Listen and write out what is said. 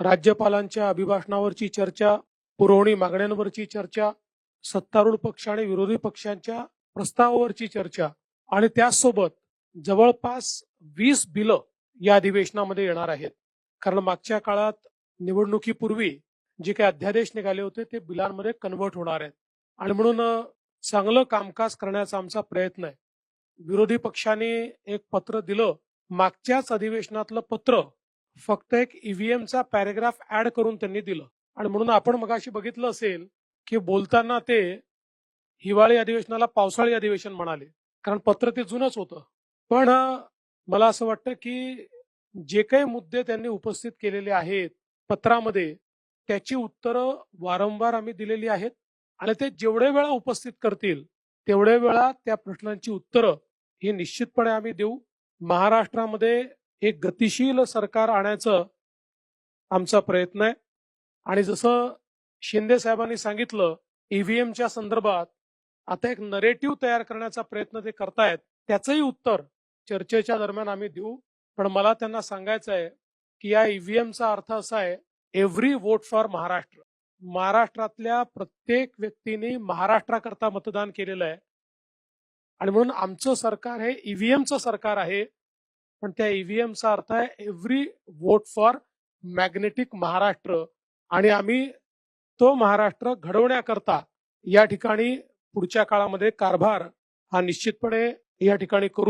राज्यपालांच्या अभिभाषणावरची चर्चा, पुरवणी मागण्यांवरची चर्चा, सत्तारूढ पक्ष आणि विरोधी पक्षांच्या प्रस्तावावरची चर्चा आणि त्याचसोबत जवळपास 20 बिलं या अधिवेशनामध्ये येणार आहेत. कारण मागच्या काळात निवडणुकीपूर्वी जे काही अध्यादेश निघाले होते ते बिलांमध्ये कन्व्हर्ट होणार आहेत आणि म्हणून चांगलं कामकाज करण्याचा आमचा प्रयत्न आहे. विरोधी पक्षाने एक पत्र दिलं, मागच्याच अधिवेशनातलं पत्र फक्त एक ईव्हीएमचा पॅरेग्राफ ऍड करून त्यांनी दिलं आणि म्हणून आपण मगाशी बघितलं असेल की बोलताना ते हिवाळी अधिवेशनाला पावसाळी अधिवेशन म्हणाले, कारण पत्र ते जुनच होतं. पण मला असं वाटतं की जे काही मुद्दे त्यांनी उपस्थित केलेले आहेत पत्रामध्ये, त्याची उत्तरं वारंवार आम्ही दिलेली आहेत आणि ते जेवढे वेळा उपस्थित करतील तेवढे वेळा त्या प्रश्नांची उत्तरं ही निश्चितपणे आम्ही देऊ. महाराष्ट्रामध्ये एक गतिशील सरकार आणायचं आमचा प्रयत्न आहे आणि जसं शिंदे साहेबांनी सांगितलं, ईव्हीएमच्या संदर्भात आता एक नरेटिव्ह तयार करण्याचा प्रयत्न ते करतायत, त्याचंही उत्तर चर्चेच्या दरम्यान आम्ही देऊ. पण मला त्यांना सांगायचं आहे की या ईव्हीएमचा अर्थ असा आहे, एव्हरी वोट फॉर महाराष्ट्र. महाराष्ट्रातल्या प्रत्येक व्यक्तीने महाराष्ट्राकरता मतदान केलेलं आहे आणि म्हणून आमचं सरकार हे ईव्हीएमचं सरकार आहे. पण त्या ईव्हीएमचा अर्थ आहे every vote for magnetic Maharashtra आणि आम्ही तो महाराष्ट्र घडवण्याकरता या ठिकाणी पुढच्या काळामध्ये कारभार हा निश्चितपणे या ठिकाणी करू.